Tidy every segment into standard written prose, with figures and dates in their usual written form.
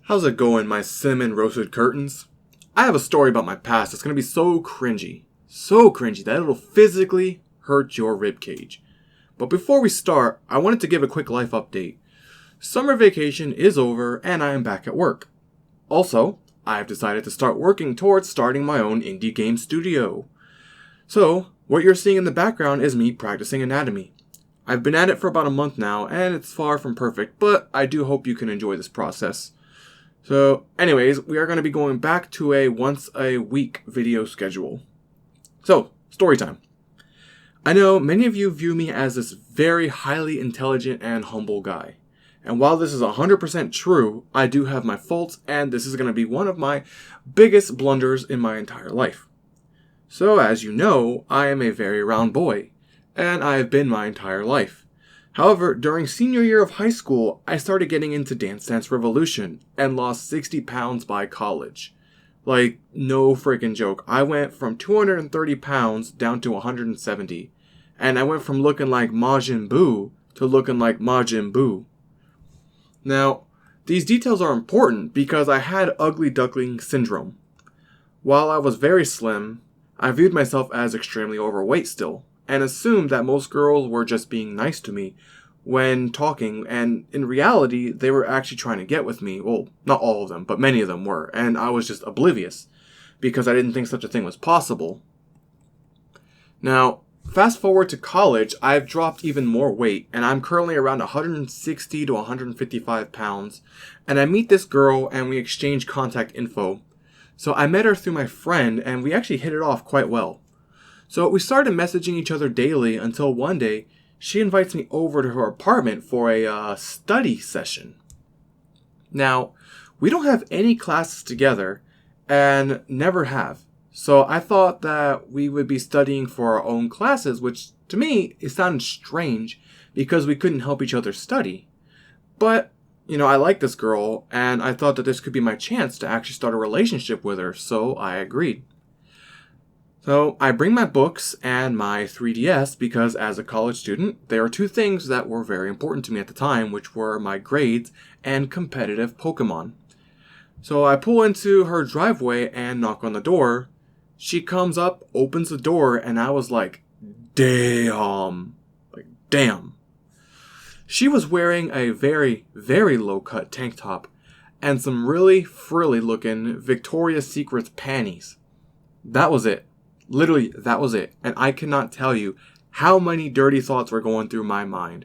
How's it going, my cinnamon roasted curtains? I have a story about my past that's going to be so cringy that it'll physically hurt your ribcage. But before we start, I wanted to give a quick life update. Summer vacation is over and I am back at work. Also, I have decided to start working towards starting my own indie game studio. So, what you're seeing in the background is me practicing anatomy. I've been at it for about a month now and it's far from perfect, but I do hope you can enjoy this process. So, anyways, we are going to be going back to a once a week video schedule. So, story time. I know many of you view me as this very highly intelligent and humble guy. And while this is 100% true, I do have my faults and this is going to be one of my biggest blunders in my entire life. So, as you know, I am a very round boy, and I have been my entire life. However, during senior year of high school, I started getting into Dance Dance Revolution and lost 60 pounds by college. Like, no freaking joke. I went from 230 pounds down to 170. And I went from looking like Majin Buu to looking like Majin Buu. Now, these details are important because I had ugly duckling syndrome. While I was very slim, I viewed myself as extremely overweight still, and assumed that most girls were just being nice to me when talking, and in reality, they were actually trying to get with me. Well, not all of them, but many of them were, and I was just oblivious, because I didn't think such a thing was possible. Now, fast forward to college, I've dropped even more weight, and I'm currently around 160 to 155 pounds, and I meet this girl, and we exchange contact info. So I met her through my friend, and we actually hit it off quite well. So we started messaging each other daily until one day, she invites me over to her apartment for a study session. Now, we don't have any classes together, and never have. So I thought that we would be studying for our own classes, which to me, it sounded strange because we couldn't help each other study. But, I like this girl, and I thought that this could be my chance to actually start a relationship with her, so I agreed. So I bring my books and my 3DS because as a college student, there are two things that were very important to me at the time, which were my grades and competitive Pokemon. So I pull into her driveway and knock on the door. She comes up, opens the door, and I was like, damn. She was wearing a very, very low-cut tank top and some really frilly looking Victoria's Secret panties. That was it. Literally, that was it. And I cannot tell you how many dirty thoughts were going through my mind.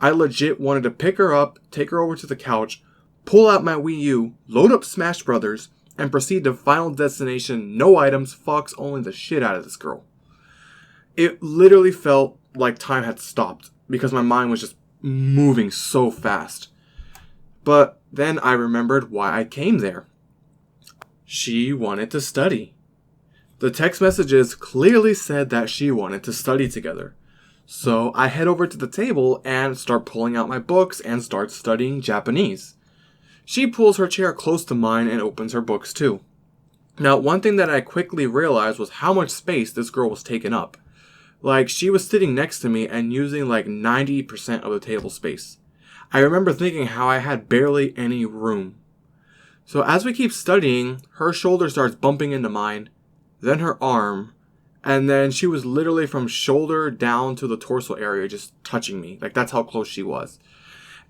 I legit wanted to pick her up, take her over to the couch, pull out my Wii U, load up Smash Brothers, and proceed to Final Destination, no items, Fox only the shit out of this girl. It literally felt like time had stopped because my mind was just moving so fast. But then I remembered why I came there. She wanted to study. The text messages clearly said that she wanted to study together. So I head over to the table and start pulling out my books and start studying Japanese. She pulls her chair close to mine and opens her books too. Now, one thing that I quickly realized was how much space this girl was taking up. Like, she was sitting next to me and using like 90% of the table space. I remember thinking how I had barely any room. So as we keep studying, her shoulder starts bumping into mine, then her arm, and then she was literally from shoulder down to the torso area just touching me. Like, that's how close she was.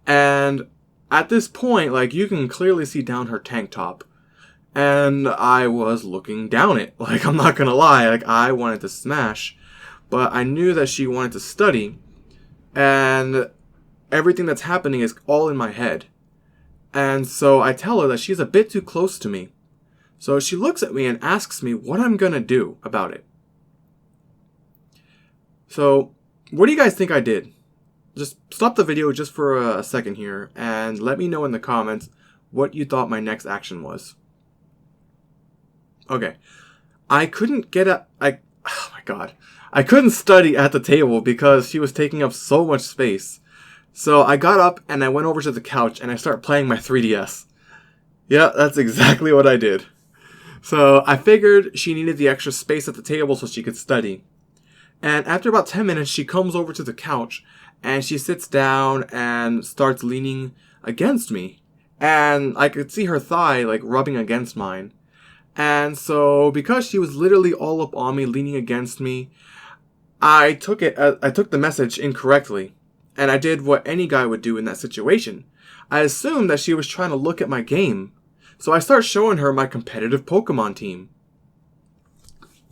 And at this point, like, you can clearly see down her tank top. And I was looking down it. Like, I'm not gonna lie, like, I wanted to smash. But I knew that she wanted to study. And everything that's happening is all in my head. And so I tell her that she's a bit too close to me. So she looks at me and asks me what I'm gonna do about it. So, what do you guys think I did? Just stop the video just for a second here and let me know in the comments what you thought my next action was. Okay. I couldn't study at the table because she was taking up so much space. So I got up and I went over to the couch and I started playing my 3DS. Yeah, that's exactly what I did. So I figured she needed the extra space at the table so she could study. And after about 10 minutes, she comes over to the couch and she sits down and starts leaning against me. and I could see her thigh like rubbing against mine. And so because she was literally all up on me, leaning against me, I took the message incorrectly. And I did what any guy would do in that situation. I assumed that she was trying to look at my game. So I start showing her my competitive Pokemon team.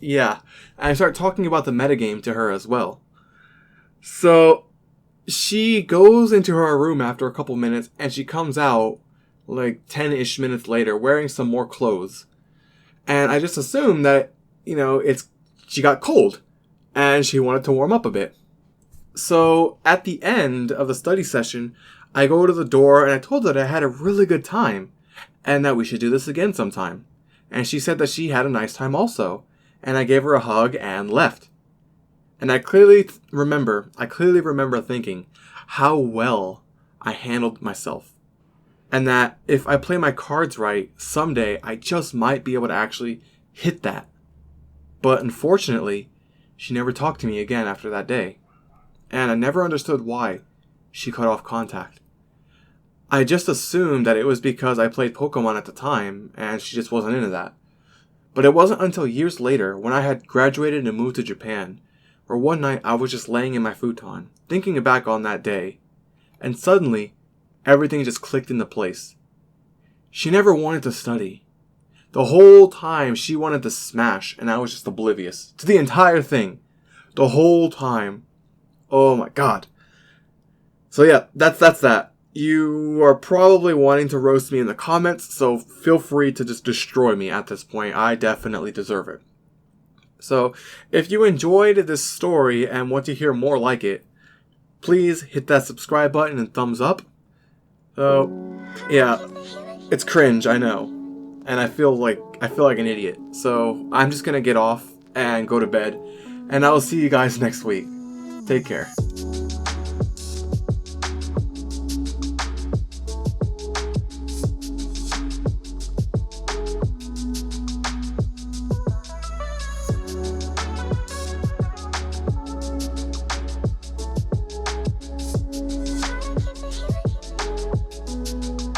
Yeah, and I start talking about the metagame to her as well. So she goes into her room after a couple minutes, and she comes out like 10-ish minutes later wearing some more clothes. And I just assumed that, she got cold and she wanted to warm up a bit. So at the end of the study session, I go to the door and I told her that I had a really good time and that we should do this again sometime. And she said that she had a nice time also. And I gave her a hug and left. And I clearly remember thinking how well I handled myself. And that if I play my cards right, someday I just might be able to actually hit that. But unfortunately, she never talked to me again after that day. And I never understood why she cut off contact. I just assumed that it was because I played Pokemon at the time and she just wasn't into that. But it wasn't until years later, when I had graduated and moved to Japan, where one night I was just laying in my futon, thinking back on that day, and suddenly, everything just clicked into place. She never wanted to study. The whole time she wanted to smash, and I was just oblivious to the entire thing. The whole time. Oh my god. So yeah, that's that. You are probably wanting to roast me in the comments, so feel free to just destroy me at this point. I definitely deserve it. So, if you enjoyed this story and want to hear more like it, please hit that subscribe button and thumbs up. So, yeah, it's cringe, I know. And I feel like an idiot. So, I'm just gonna get off and go to bed. And I will see you guys next week. Take care.